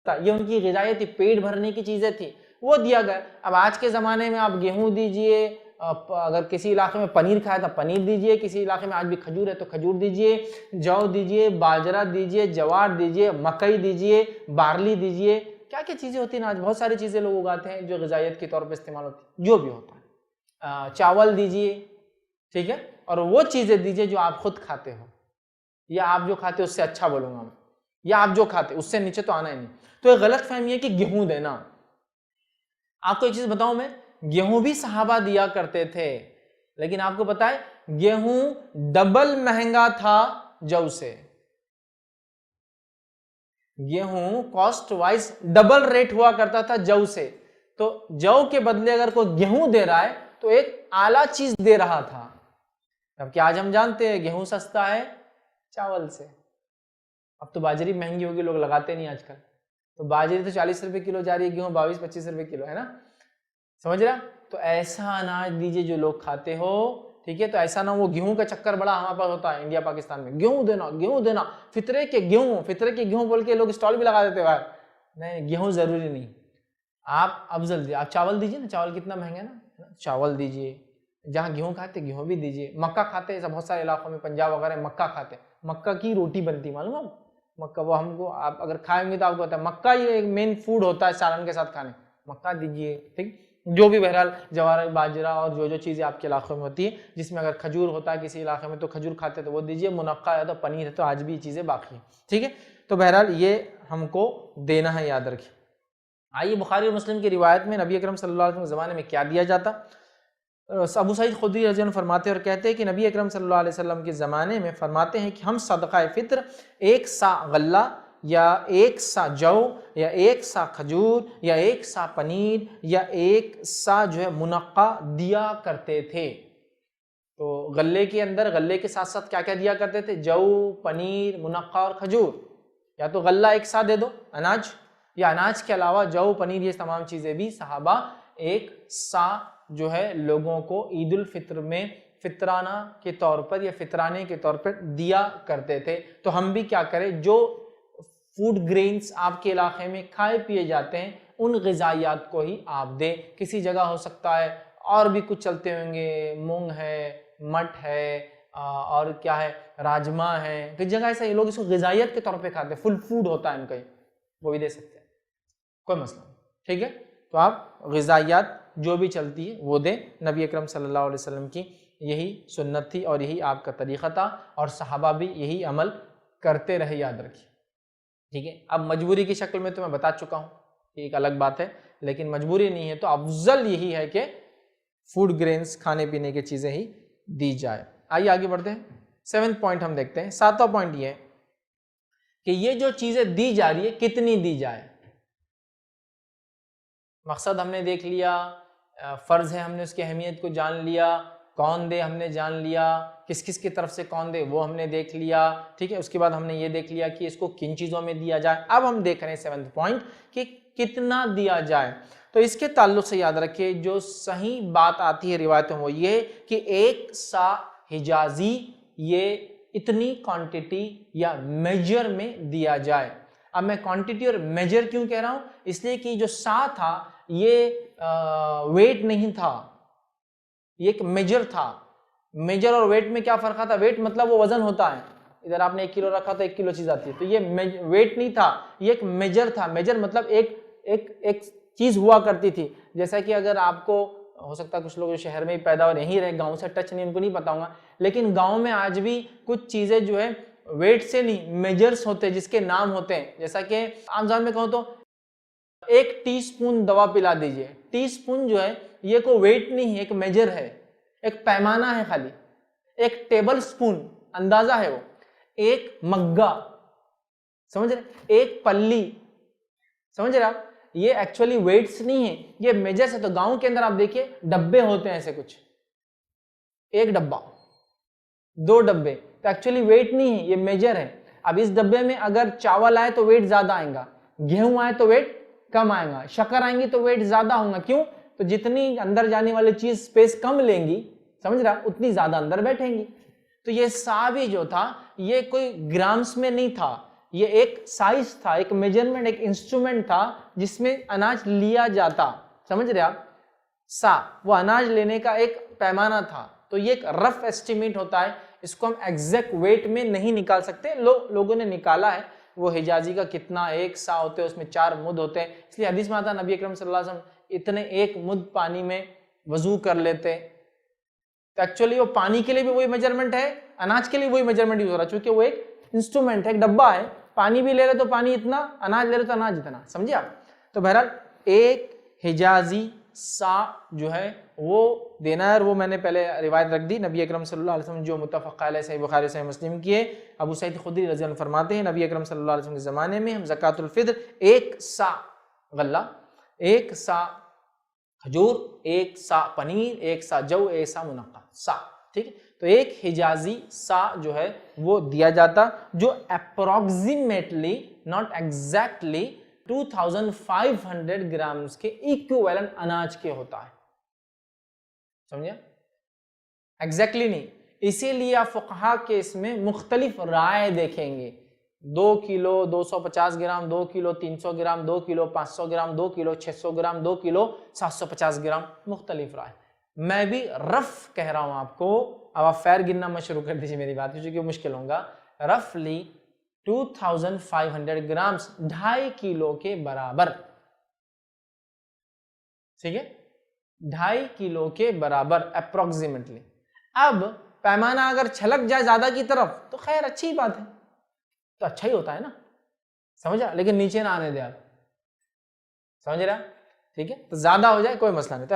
ये उनकी ग़िज़ायत थी, पेट भरने की चीजें थी, वो दिया गया। अब आज के ज़माने में आप गेहूं दीजिए, अगर किसी इलाके में पनीर खाया तो पनीर दीजिए, किसी इलाके में आज भी खजूर है तो खजूर दीजिए, जौ दीजिए, बाजरा दीजिए, जवार दीजिए, मकई दीजिए, बार्ली दीजिए, क्या क्या चीज़ें होती हैं आज, बहुत सारी चीज़ें लोग उगाते हैं जो ग़िज़ायत के तौर पर इस्तेमाल होती है, जो भी होता है। चावल दीजिए, ठीक है, और वो चीज़ें दीजिए जो आप खुद खाते हो, या आप जो खाते हो उससे अच्छा बोलूँगा मैं, या आप जो खाते उससे नीचे तो आना ही नहीं। तो ये गलत फहमी है कि गेहूं देना। आपको एक चीज बताऊं मैं, गेहूं भी सहाबा दिया करते थे, लेकिन आपको पता है गेहूं डबल महंगा था जौ से। गेहूं कॉस्ट वाइज डबल रेट हुआ करता था जौ से। तो जौ के बदले अगर कोई गेहूं दे रहा है तो एक आला चीज दे रहा था, जबकि आज हम जानते हैं गेहूं सस्ता है चावल से। अब तो बाजरी महंगी होगी, लोग लगाते नहीं आजकल, तो बाजरी तो 40 रुपए किलो जा रही है, गेहूं 22-25 रुपए किलो है ना, समझ रहा। तो ऐसा अनाज दीजिए जो लोग खाते हो, ठीक है। तो ऐसा ना वो गेहूं का चक्कर बड़ा हमारे पास होता है इंडिया पाकिस्तान में, गेहूं देना गेहूं देना, फितरे के गेहूं बोल के लोग स्टॉल भी लगा देते हैं बाहर। नहीं, गेहूं जरूरी नहीं, आप अफजल दीजिए, आप चावल दीजिए ना, चावल कितना महंगा है ना, चावल दीजिए। जहाँ गेहूं खाते गेहूं भी दीजिए, मक्का खाते हैं बहुत सारे इलाकों में, पंजाब वगैरह मक्का खाते, मक्का की रोटी बनती मालूम है, मक्का, वो हमको आप अगर खाएंगे तो आपको पता है मक्का ये एक मेन फूड होता है सालन के साथ खाने, मक्का दीजिए, ठीक। जो भी बहरहाल जवार बाजरा और जो जो चीज़ें आपके इलाकों में होती है, जिसमें अगर खजूर होता है किसी इलाके में तो खजूर खाते हैं तो वो दीजिए, मुनक्का है तो पनीर है तो आज भी ये चीज़ें बाकी है, ठीक है। तो बहरहाल ये हमको देना है, याद रखिए। आइए बुखारी और मुस्लिम की रिवायत में नबी अकरम सल्लल्लाहु अलैहि वसल्लम के ज़माने में क्या दिया जाता। अबू सईद खुदरी रज़ी अल्लाह अन्हु फरमाते और कहते हैं कि नबी अकरम सल्लल्लाहु अलैहि वसल्लम के ज़माने में फरमाते हैं कि हम सदक़ा फ़ित्र एक सा गल्ला या एक सा जौ या एक सा खजूर या एक सा पनीर या एक सा जो है मुनक्का दिया करते थे। तो गल्ले के अंदर गल्ले के साथ साथ क्या क्या दिया करते थे, जौ, पनीर, मुनक्का और खजूर। या तो गल्ला एक सा दे दो अनाज, या अनाज के अलावा जौ, पनीर, ये तमाम चीज़ें भी सहाबा एक सा जो है लोगों को ईद उल फित्र में फितराना के तौर पर या फितराने के तौर पर दिया करते थे। तो हम भी क्या करें, जो फूड ग्रेन्स आपके इलाके में खाए पिए जाते हैं उन ग़िज़ायात को ही आप दें। किसी जगह हो सकता है और भी कुछ चलते होंगे, मूंग है, मट है, और क्या है, राजमा है, किस जगह ऐसा ये लोग इसको ग़िज़ायत के तौर पे खाते हैं, फुल फूड होता है इनका, वो भी दे सकते हैं, कोई मसला नहीं, ठीक है। तो आप ग़िज़ायात जो भी चलती है वो दें। नबी अकरम सल्लल्लाहु अलैहि वसल्लम की यही सुन्नत थी और यही आपका तरीक़ा था, और सहाबा भी यही अमल करते रहे, याद रखिए, ठीक है। अब मजबूरी की शक्ल में तो मैं बता चुका हूँ, एक अलग बात है, लेकिन मजबूरी नहीं है तो अफजल यही है कि फूड ग्रेन्स, खाने पीने की चीज़ें ही दी जाए। आइए आगे बढ़ते हैं, 7th पॉइंट हम देखते हैं। 7वां पॉइंट ये है कि ये जो चीज़ें दी जा रही है कितनी दी जाए। मकसद हमने देख लिया, फ़र्ज़ है हमने उसकी अहमियत को जान लिया, कौन दे हमने जान लिया, किस किस की तरफ से कौन दे वो हमने देख लिया, ठीक है। उसके बाद हमने ये देख लिया कि इसको किन चीज़ों में दिया जाए। अब हम देख रहे हैं 7th पॉइंट कि कितना दिया जाए। तो इसके ताल्लुक से याद रखिए, जो सही बात आती है रिवायतों में वो ये कि एक सा हिजाजी ये इतनी क्वांटिटी या मेजर में दिया जाए। अब मैं क्वांटिटी और मेजर क्यों कह रहा हूं, इसलिए कि जो सा था ये वेट नहीं था, ये एक मेजर था। मेजर और वेट में क्या फर्क आता है, वेट मतलब वो वजन होता है, इधर आपने 1 किलो रखा तो 1 किलो चीज आती है, तो ये वेट नहीं था, ये एक मेजर था। मेजर मतलब एक चीज हुआ करती थी। जैसा कि अगर आपको हो सकता है कुछ लोग जो शहर में ही पैदा और यहीं रहे, गांव से टच नहीं, उनको नहीं पता होगा, लेकिन गांव में आज भी कुछ चीजें जो है वेट से नहीं मेजर्स होते हैं, जिसके नाम होते हैं। जैसा कि आम ज़बान में कहूँ तो 1 टीस्पून दवा पिला दीजिए। टीस्पून जो है ये कोई वेट नहीं है, एक मेजर है, एक पैमाना है खाली। एक टेबल स्पून अंदाजा है वो, एक मग्गा, समझ रहे, एक पल्ली, समझ रहे आप, ये एक्चुअली वेट्स नहीं है, ये मेजर्स है। तो गांव के अंदर आप देखिए डब्बे होते हैं ऐसे कुछ, 1 डब्बा, 2 डब्बे, तो एक्चुअली वेट नहीं है, ये मेजर है। अब इस डब्बे में अगर चावल आए तो वेट ज्यादा आएगा, गेहूं आए तो वेट कम आएगा, शक्कर आएंगी तो वेट ज्यादा होगा। क्यों? तो जितनी अंदर जाने वाली चीज स्पेस कम लेंगी, समझ रहा, उतनी ज्यादा अंदर बैठेंगी। तो ये सा भी जो था ये कोई ग्राम्स में नहीं था, ये एक साइज था, एक मेजरमेंट, एक इंस्ट्रूमेंट था जिसमें अनाज लिया जाता। समझ रहे आप? सा वो अनाज लेने का एक पैमाना था। तो ये एक रफ एस्टिमेट होता है, इसको हम एग्जैक्ट वेट में नहीं निकाल सकते। लोगों ने निकाला है वो हिजाजी का कितना, एक सा होते हैं, उसमें 4 मुद होते हैं। इसलिए हदीस में आता नबी अकरम सल्लल्लाहु अलैहि वसल्लम इतने एक मुद पानी में वजू कर लेते। तो एक्चुअली वो पानी के लिए भी वही मेजरमेंट है, अनाज के लिए वही मेजरमेंट यूज हो रहा है, क्योंकि वो एक इंस्ट्रूमेंट है, एक डब्बा है। पानी भी ले रहे तो पानी इतना, अनाज ले रहे तो अनाज इतना। समझे आप? तो बहरहाल एक हिजाजी सा जो है वो देना है, और वो मैंने पहले रिवायत रख दी नबी अकरम सल्लल्लाहु अलैहि वसल्लम जो मुत्तफ़क़ अलैह सही बुखारी सही मुस्लिम की है। अबू सईद खुदरी रज़ी अल्लाह फरमाते हैं नबी अकरम सल्लल्लाहु अलैहि वसल्लम के ज़माने में हम ज़कातुल फ़ित्र एक सा गल्ला, एक सा खजूर, एक सा पनीर, एक सा जौ, एक सा मुनक्का, सा, ठीक है। तो एक हिजाजी सा जो है वो दिया जाता, जो अप्रोक्सीमेटली नॉट एग्जैक्टली 2500 ग्राम्स के इक्विवेलेंट अनाज के होता है। समझे? एग्जैक्टली नहीं, इसीलिए आप फुक़हा के इसमें मुख्तलिफ राय देखेंगे। 2 किलो 250 ग्राम, 2 किलो 300 ग्राम, 2 किलो 500 ग्राम, 2 किलो 600 ग्राम, 2 किलो 750 ग्राम, मुख्तलिफ राय। मैं भी रफ कह रहा हूं आपको। अब आप फैर गिनना मत शुरू कर दीजिए मेरी बात, क्योंकि मुश्किल होगा। रफली 2500 ग्राम्स, 2.5 किलो के बराबर, ठीक है, 2.5 किलो के बराबर अप्रोक्सीमेटली। अब पैमाना अगर छलक जाए ज्यादा की तरफ तो खैर अच्छी बात है, तो अच्छा ही होता है ना, समझा? लेकिन नीचे ना आने दे आप, समझ रहे? ठीक है, तो ज्यादा हो जाए कोई मसला नहीं। तो